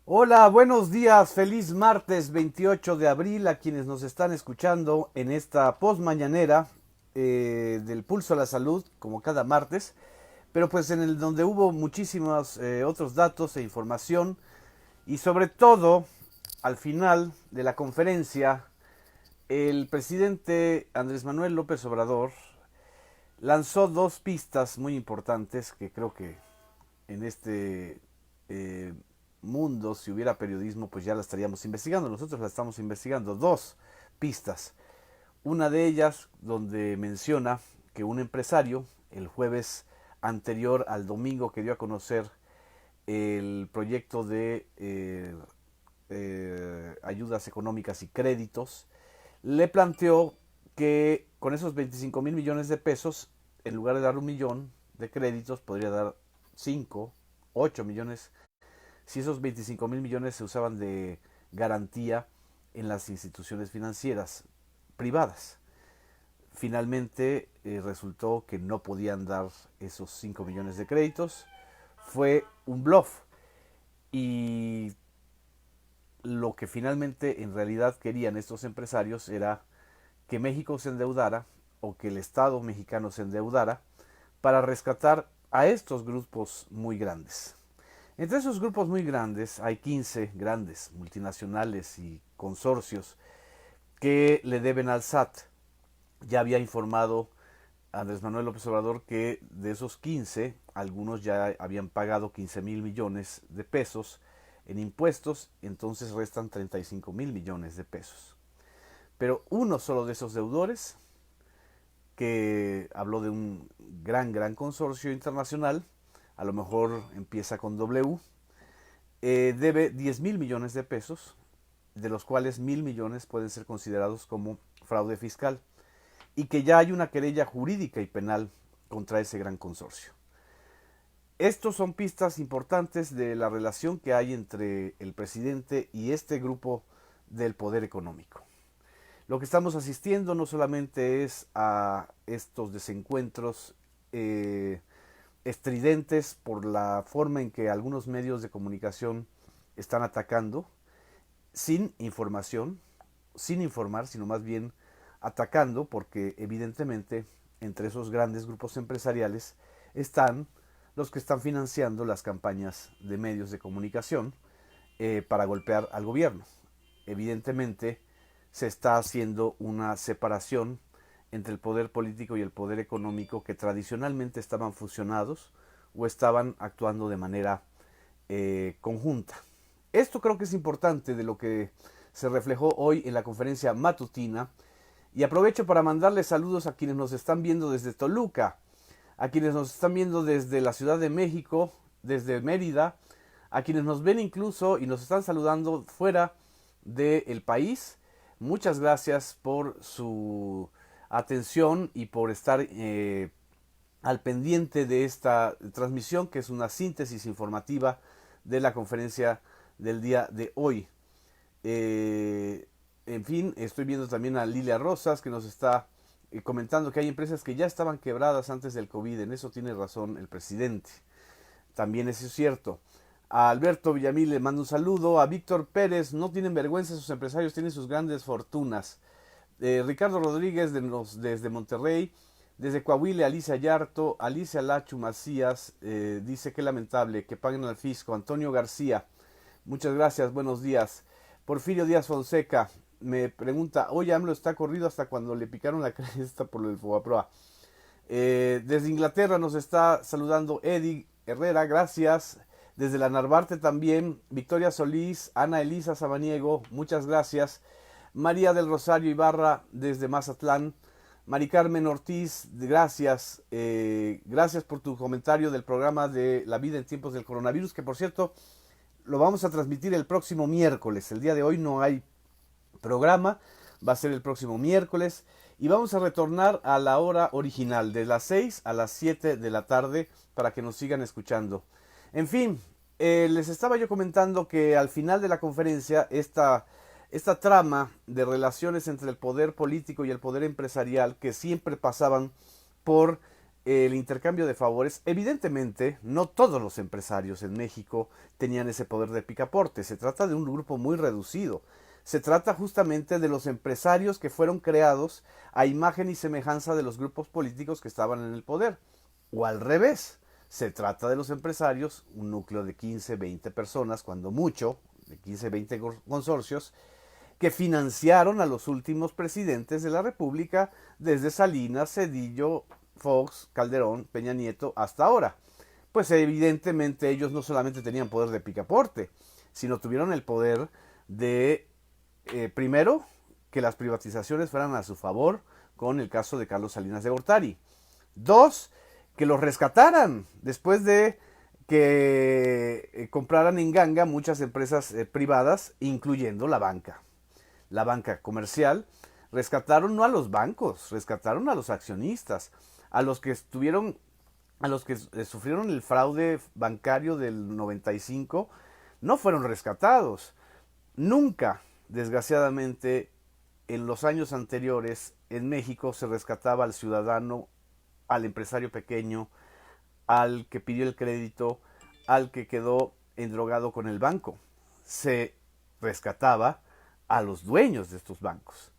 Hola, buenos días, feliz martes 28 de abril a quienes nos están escuchando en esta post mañanera del Pulso a la Salud, como cada martes, pero pues en el donde hubo muchísimos otros datos e información y sobre todo al final de la conferencia el presidente Andrés Manuel López Obrador lanzó dos pistas muy importantes que creo que en este eh, mundo, si hubiera periodismo, pues ya la estaríamos investigando. Nosotros la estamos investigando. Dos pistas. Una de ellas donde menciona que un empresario, el jueves anterior al domingo que dio a conocer el proyecto de ayudas económicas y créditos, le planteó que con esos 25,000 millones de pesos, en lugar de dar 1 millón de créditos, podría dar 5, 8 millones, si esos 25,000 millones se usaban de garantía en las instituciones financieras privadas. Finalmente resultó que no podían dar esos 5 millones de créditos. Fue un bluff. Y lo que finalmente en realidad querían estos empresarios era que México se endeudara o que el Estado mexicano se endeudara para rescatar a estos grupos muy grandes. Entre esos grupos muy grandes hay 15 grandes multinacionales y consorcios que le deben al SAT. Ya había informado Andrés Manuel López Obrador que de esos 15, algunos ya habían pagado 15,000 millones de pesos en impuestos, entonces restan 35,000 millones de pesos. Pero uno solo de esos deudores, que habló de un gran consorcio internacional, a lo mejor empieza con W, debe 10,000 millones de pesos, de los cuales 1,000 millones pueden ser considerados como fraude fiscal, y que ya hay una querella jurídica y penal contra ese gran consorcio. Estos son pistas importantes de la relación que hay entre el presidente y este grupo del poder económico. Lo que estamos asistiendo no solamente es a estos desencuentros estridentes por la forma en que algunos medios de comunicación están atacando, sin información, sin informar, sino más bien atacando, porque evidentemente entre esos grandes grupos empresariales están los que están financiando las campañas de medios de comunicación para golpear al gobierno. Evidentemente se está haciendo una separación entre el poder político y el poder económico que tradicionalmente estaban fusionados o estaban actuando de manera conjunta. Esto creo que es importante de lo que se reflejó hoy en la conferencia matutina, y aprovecho para mandarle saludos a quienes nos están viendo desde Toluca, a quienes nos están viendo desde la Ciudad de México, desde Mérida, a quienes nos ven incluso y nos están saludando fuera del país. Muchas gracias por su atención y por estar al pendiente de esta transmisión, que es una síntesis informativa de la conferencia del día de hoy. En fin, estoy viendo también a Lilia Rosas, que nos está comentando que hay empresas que ya estaban quebradas antes del COVID. En eso tiene razón el presidente. También eso es cierto. A Alberto Villamil le mando un saludo. A Víctor Pérez, no tienen vergüenza, sus empresarios tienen sus grandes fortunas. Ricardo Rodríguez desde Monterrey. Desde Coahuila, Alicia Yarto, Alicia Lachu Macías, dice que lamentable que paguen al fisco. Antonio García, muchas gracias, buenos días. Porfirio Díaz Fonseca me pregunta, oye, AMLO está corrido hasta cuando le picaron la cresta por el Fobaproa. Desde Inglaterra nos está saludando Eddie Herrera, gracias. Desde la Narvarte también, Victoria Solís, Ana Elisa Sabaniego, muchas gracias. María del Rosario Ibarra desde Mazatlán. Mari Carmen Ortiz, gracias. Gracias por tu comentario del programa de La vida en tiempos del coronavirus, que por cierto lo vamos a transmitir el próximo miércoles. El día de hoy no hay programa, va a ser el próximo miércoles y vamos a retornar a la hora original, de las 6 a las 7 de la tarde, para que nos sigan escuchando. En fin, les estaba yo comentando que al final de la conferencia esta trama de relaciones entre el poder político y el poder empresarial, que siempre pasaban por el intercambio de favores. Evidentemente, no todos los empresarios en México tenían ese poder de picaporte. Se trata de un grupo muy reducido. Se trata justamente de los empresarios que fueron creados a imagen y semejanza de los grupos políticos que estaban en el poder. O al revés, se trata de los empresarios, un núcleo de 15, 20 personas, cuando mucho, de 15, 20 consorcios, que financiaron a los últimos presidentes de la República, desde Salinas, Cedillo, Fox, Calderón, Peña Nieto, hasta ahora. Pues evidentemente ellos no solamente tenían poder de picaporte, sino tuvieron el poder de, primero, que las privatizaciones fueran a su favor, con el caso de Carlos Salinas de Gortari. Dos, que los rescataran después de que compraran en ganga muchas empresas privadas, incluyendo la banca comercial. Rescataron no a los bancos, rescataron a los accionistas, a los que sufrieron el fraude bancario del 95, no fueron rescatados. Nunca, desgraciadamente, en los años anteriores en México se rescataba al ciudadano, al empresario pequeño, al que pidió el crédito, al que quedó endrogado con el banco. Se rescataba a los dueños de estos bancos,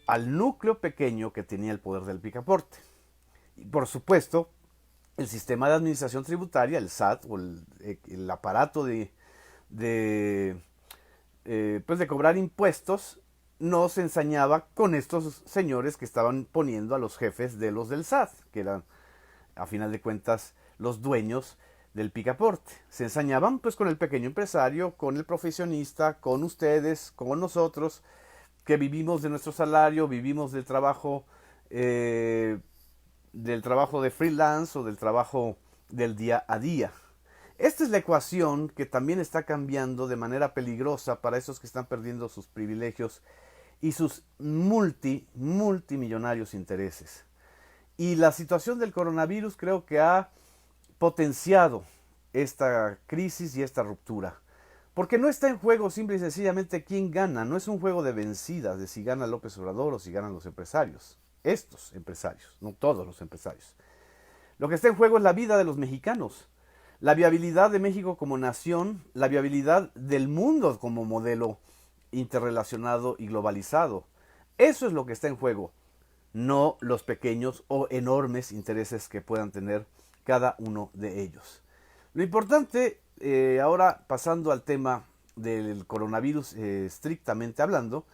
al núcleo pequeño que tenía el poder del picaporte. Y por supuesto, el sistema de administración tributaria, el SAT, o el aparato pues de cobrar impuestos, no se ensañaba con estos señores que estaban poniendo a los jefes de los del SAT, que eran, a final de cuentas, los dueños del picaporte. Se ensañaban pues con el pequeño empresario, con el profesionista, con ustedes, con nosotros, que vivimos de nuestro salario, vivimos del trabajo de freelance o del trabajo del día a día. Esta es la ecuación que también está cambiando de manera peligrosa para esos que están perdiendo sus privilegios y sus multimillonarios intereses. Y la situación del coronavirus creo que ha potenciado esta crisis y esta ruptura. Porque no está en juego simple y sencillamente quién gana, no es un juego de vencidas, de si gana López Obrador o si ganan los empresarios. Estos empresarios, no todos los empresarios. Lo que está en juego es la vida de los mexicanos, la viabilidad de México como nación, la viabilidad del mundo como modelo interrelacionado y globalizado. Eso es lo que está en juego, no los pequeños o enormes intereses que puedan tener cada uno de ellos. Lo importante, ahora pasando al tema del coronavirus estrictamente hablando,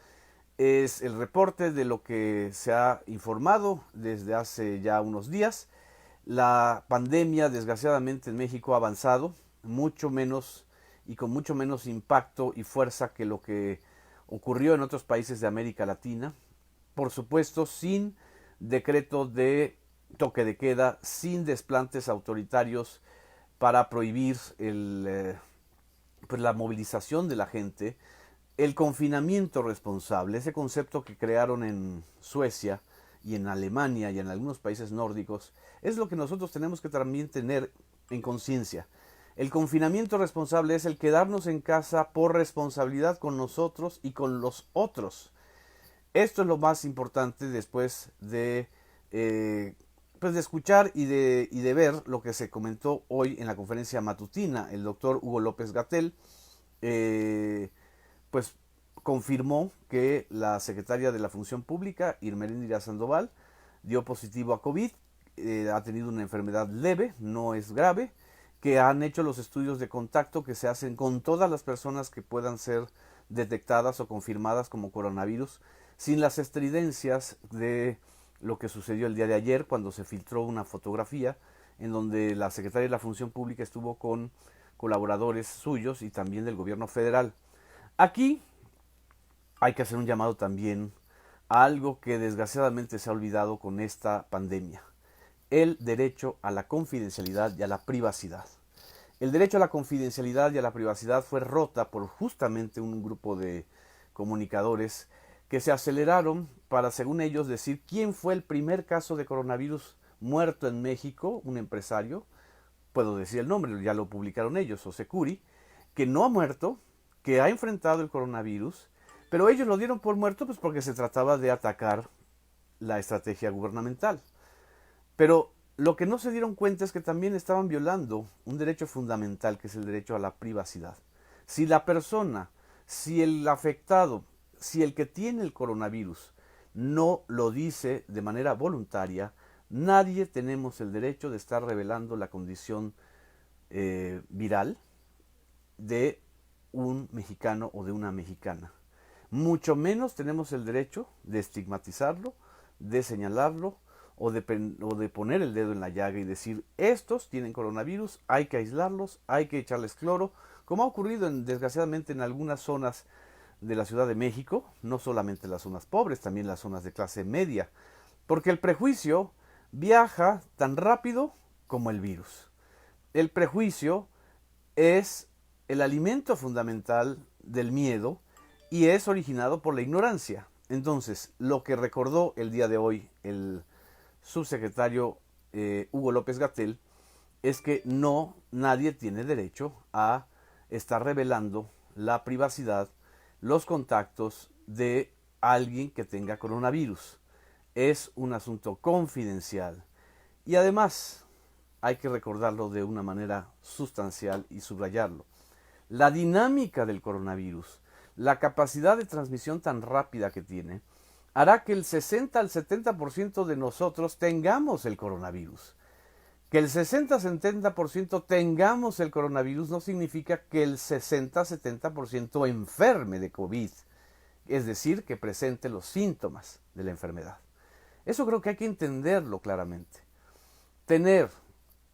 es el reporte de lo que se ha informado desde hace ya unos días. La pandemia, desgraciadamente, en México ha avanzado mucho menos y con mucho menos impacto y fuerza que lo que ocurrió en otros países de América Latina. Por supuesto, sin decreto de toque de queda, sin desplantes autoritarios para prohibir pues la movilización de la gente, el confinamiento responsable, ese concepto que crearon en Suecia y en Alemania y en algunos países nórdicos, es lo que nosotros tenemos que también tener en conciencia. El confinamiento responsable es el quedarnos en casa por responsabilidad con nosotros y con los otros. Esto es lo más importante después de, pues de escuchar y de ver lo que se comentó hoy en la conferencia matutina. El doctor Hugo López-Gatell pues confirmó que la secretaria de la Función Pública, Irmeréndira Sandoval, dio positivo a COVID, ha tenido una enfermedad leve, no es grave, que han hecho los estudios de contacto que se hacen con todas las personas que puedan ser detectadas o confirmadas como coronavirus, sin las estridencias de lo que sucedió el día de ayer cuando se filtró una fotografía en donde la secretaria de la Función Pública estuvo con colaboradores suyos y también del gobierno federal. Aquí hay que hacer un llamado también a algo que desgraciadamente se ha olvidado con esta pandemia: el derecho a la confidencialidad y a la privacidad. El derecho a la confidencialidad y a la privacidad fue rota por justamente un grupo de comunicadores que se aceleraron para, según ellos, decir quién fue el primer caso de coronavirus muerto en México, un empresario, puedo decir el nombre, ya lo publicaron ellos, José Curi, que no ha muerto, que ha enfrentado el coronavirus, pero ellos lo dieron por muerto pues porque se trataba de atacar la estrategia gubernamental. Pero Lo que no se dieron cuenta es que también estaban violando un derecho fundamental, que es el derecho a la privacidad. Si la persona, si el afectado, si el que tiene el coronavirus no lo dice de manera voluntaria, nadie tenemos el derecho de estar revelando la condición viral de un mexicano o de una mexicana. Mucho menos tenemos el derecho de estigmatizarlo, de señalarlo o de poner el dedo en la llaga y decir, estos tienen coronavirus, hay que aislarlos, hay que echarles cloro, como ha ocurrido desgraciadamente en algunas zonas de la Ciudad de México, no solamente las zonas pobres, también las zonas de clase media, porque el prejuicio viaja tan rápido como el virus. El prejuicio es el alimento fundamental del miedo y es originado por la ignorancia. Entonces, lo que recordó el día de hoy el subsecretario Hugo López-Gatell es que nadie tiene derecho a estar revelando la privacidad, los contactos de alguien que tenga coronavirus. Es un asunto confidencial. Y además, hay que recordarlo de una manera sustancial y subrayarlo. La dinámica del coronavirus, la capacidad de transmisión tan rápida que tiene, hará que el 60 al 70% de nosotros tengamos el coronavirus. Que el 60-70% tengamos el coronavirus no significa que el 60-70% enferme de COVID, es decir, que presente los síntomas de la enfermedad. Eso creo que hay que entenderlo claramente.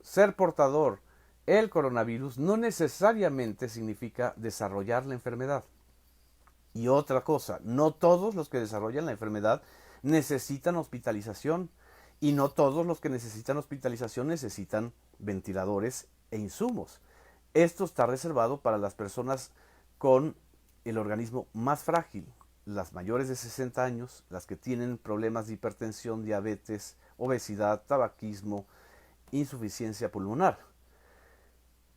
Ser portador el coronavirus no necesariamente significa desarrollar la enfermedad. Y otra cosa, no todos los que desarrollan la enfermedad necesitan hospitalización y no todos los que necesitan hospitalización necesitan ventiladores e insumos. Esto está reservado para las personas con el organismo más frágil, las mayores de 60 años, las que tienen problemas de hipertensión, diabetes, obesidad, tabaquismo, insuficiencia pulmonar,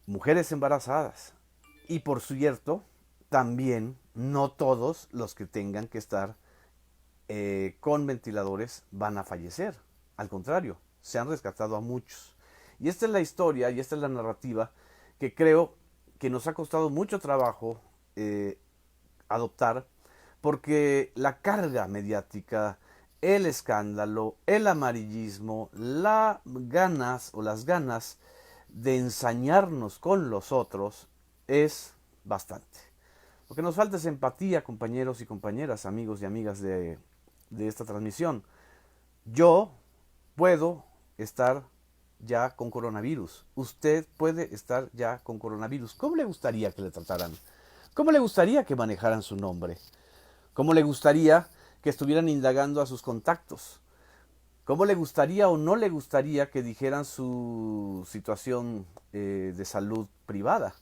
mujeres embarazadas y por cierto, también no todos los que tengan que estar con ventiladores van a fallecer. Al contrario, se han rescatado a muchos. Y esta es la historia y esta es la narrativa que creo que nos ha costado mucho trabajo adoptar, porque la carga mediática, el escándalo, el amarillismo, las ganas de ensañarnos con los otros es bastante. Lo que nos falta es empatía, compañeros y compañeras, amigos y amigas de esta transmisión. Yo puedo estar ya con coronavirus. Usted puede estar ya con coronavirus. ¿Cómo le gustaría que le trataran? ¿Cómo le gustaría que manejaran su nombre? ¿Cómo le gustaría que estuvieran indagando a sus contactos? ¿Cómo le gustaría o no le gustaría que dijeran su situación de salud privada?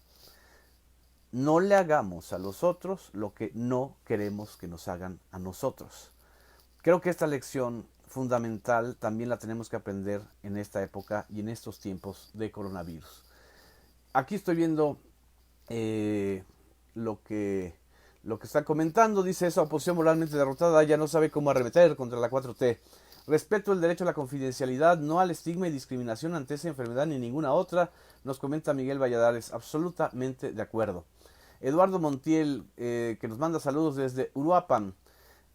No le hagamos a los otros lo que no queremos que nos hagan a nosotros. Creo que esta lección fundamental también la tenemos que aprender en esta época y en estos tiempos de coronavirus. Aquí estoy viendo lo que está comentando. Dice: esa oposición moralmente derrotada ya no sabe cómo arremeter contra la 4T. Respeto el derecho a la confidencialidad, no al estigma y discriminación ante esa enfermedad ni ninguna otra, nos comenta Miguel Valladares. Absolutamente de acuerdo. Eduardo Montiel, que nos manda saludos desde Uruapan.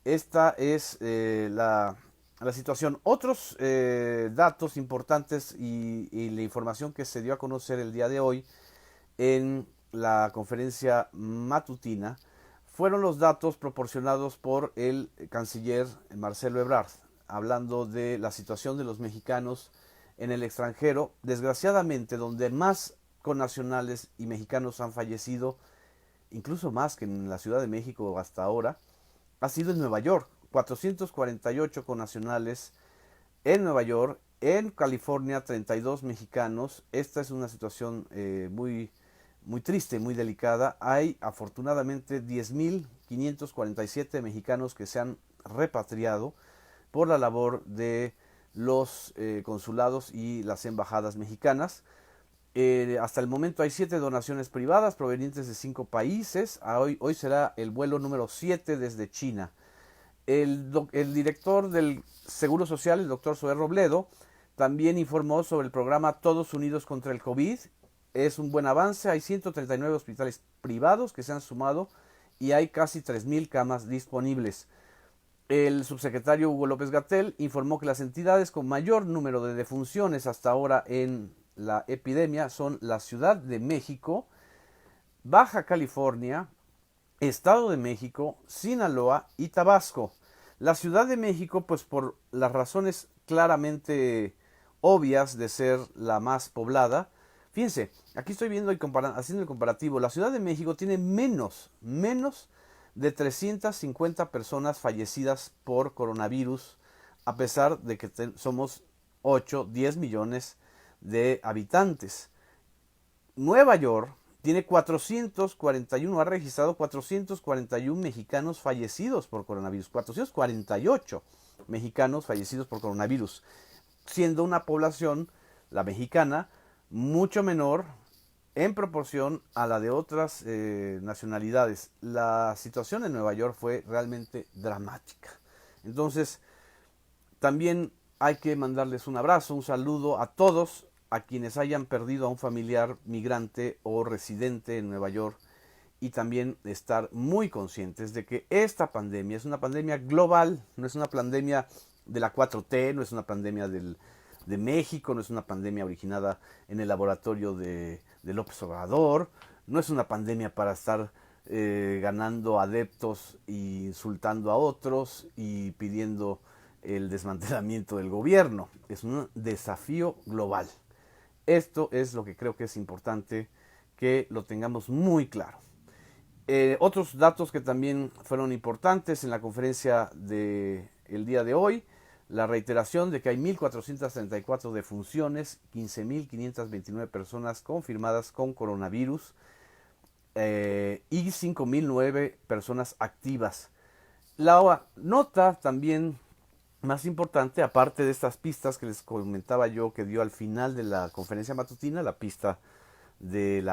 Esta es la situación. Otros datos importantes y la información que se dio a conocer el día de hoy en la conferencia matutina fueron los datos proporcionados por el canciller Marcelo Ebrard, hablando de la situación de los mexicanos en el extranjero. Desgraciadamente, donde más connacionales y mexicanos han fallecido, incluso más que en la Ciudad de México hasta ahora, ha sido en Nueva York. 448 connacionales en Nueva York. En California, 32 mexicanos. Esta es una situación muy triste, muy delicada. Hay afortunadamente 10.547 mexicanos que se han repatriado por la labor de los consulados y las embajadas mexicanas. Hasta el momento hay 7 donaciones privadas provenientes de 5 países. Hoy será el vuelo número 7 desde China. El director del Seguro Social, el doctor Zoé Robledo, también informó sobre el programa Todos Unidos contra el COVID. Es un buen avance, hay 139 hospitales privados que se han sumado y hay casi 3.000 camas disponibles. El subsecretario Hugo López-Gatell informó que las entidades con mayor número de defunciones hasta ahora en la epidemia son la Ciudad de México, Baja California, Estado de México, Sinaloa y Tabasco. La Ciudad de México, pues por las razones claramente obvias de ser la más poblada. Fíjense, aquí estoy viendo y haciendo el comparativo. La Ciudad de México tiene menos de 350 personas fallecidas por coronavirus, a pesar de que somos 8, 10 millones de habitantes. Nueva York tiene 441, ha registrado 441 mexicanos fallecidos por coronavirus, 448 mexicanos fallecidos por coronavirus, siendo una población, la mexicana, mucho menor en proporción a la de otras nacionalidades. La situación en Nueva York fue realmente dramática. Entonces, también hay que mandarles un abrazo, un saludo a todos a quienes hayan perdido a un familiar migrante o residente en Nueva York, y también estar muy conscientes de que esta pandemia es una pandemia global, no es una pandemia de la 4T, no es una pandemia de México, no es una pandemia originada en el laboratorio de López Obrador, no es una pandemia para estar ganando adeptos e insultando a otros y pidiendo el desmantelamiento del gobierno. Es un desafío global. Esto es lo que creo que es importante que lo tengamos muy claro. Otros datos que también fueron importantes en la conferencia del día de hoy: la reiteración de que hay 1.434 defunciones, 15.529 personas confirmadas con coronavirus y 5.009 personas activas. La nota también más importante, aparte de estas pistas que les comentaba yo que dio al final de la conferencia matutina, la pista del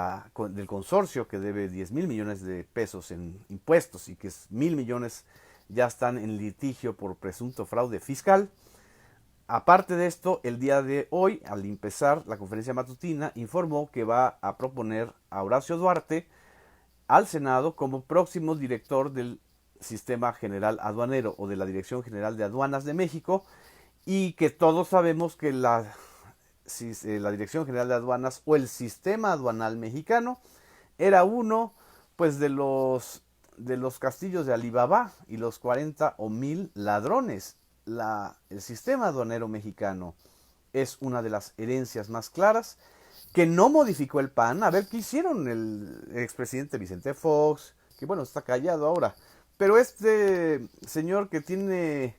consorcio que debe 10.000 millones de pesos en impuestos y que 1.000 millones ya están en litigio por presunto fraude fiscal. Aparte de esto, el día de hoy, al empezar la conferencia matutina, informó que va a proponer a Horacio Duarte al Senado como próximo director del Sistema General Aduanero o de la Dirección General de Aduanas de México, y que todos sabemos que la Dirección General de Aduanas o el sistema aduanal mexicano era uno pues de los castillos de Alibaba y los 40 o 1.000 ladrones. El sistema aduanero mexicano es una de las herencias más claras que no modificó el PAN. A ver qué hicieron el expresidente Vicente Fox, que bueno, está callado ahora, pero este señor que tiene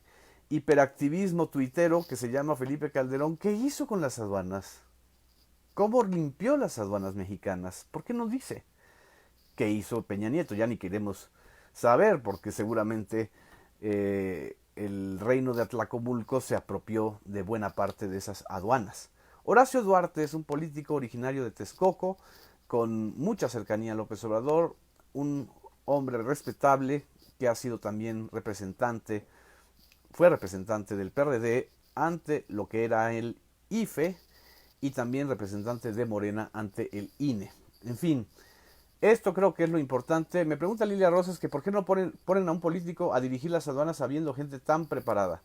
hiperactivismo tuitero, que se llama Felipe Calderón, ¿qué hizo con las aduanas? ¿Cómo limpió las aduanas mexicanas? ¿Por qué no dice? ¿Qué hizo Peña Nieto? Ya ni queremos saber, porque seguramente el reino de Atlacomulco se apropió de buena parte de esas aduanas. Horacio Duarte es un político originario de Texcoco, con mucha cercanía a López Obrador, un hombre respetable que ha sido también fue representante del PRD ante lo que era el IFE y también representante de Morena ante el INE. En fin, esto creo que es lo importante. Me pregunta Lilia Rosas que por qué no ponen a un político a dirigir las aduanas habiendo gente tan preparada.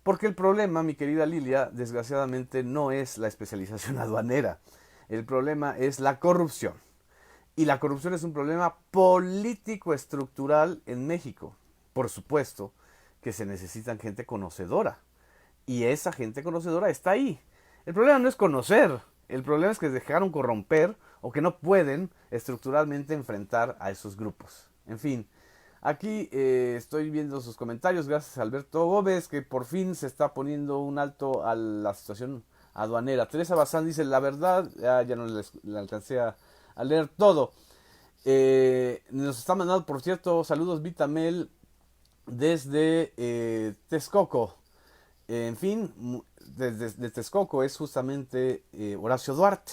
Porque el problema, mi querida Lilia, desgraciadamente no es la especialización aduanera. El problema es la corrupción. Y la corrupción es un problema político estructural en México. Por supuesto que se necesitan gente conocedora. Y esa gente conocedora está ahí. El problema no es conocer. El problema es que se dejaron corromper o que no pueden estructuralmente enfrentar a esos grupos. En fin, aquí estoy viendo sus comentarios. Gracias a Alberto Gómez, que por fin se está poniendo un alto a la situación aduanera. Teresa Bazán dice, la verdad, ya no le alcancé a leer todo. Nos está mandando, por cierto, saludos Vitamel desde Texcoco. En fin, desde Texcoco es justamente Horacio Duarte.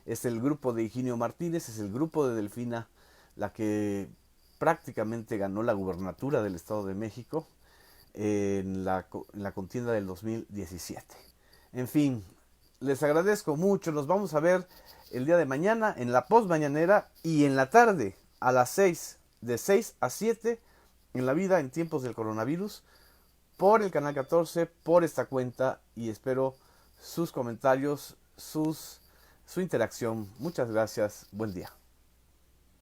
Es el grupo de Higinio Martínez, es el grupo de Delfina, la que prácticamente ganó la gubernatura del Estado de México en la contienda del 2017. En fin, Les agradezco mucho. Nos vamos a ver el día de mañana en la post mañanera y en la tarde a las 6, de 6 a 7 en La Vida en Tiempos del Coronavirus, por el canal 14, por esta cuenta, y espero sus comentarios, su interacción. Muchas gracias. Buen día.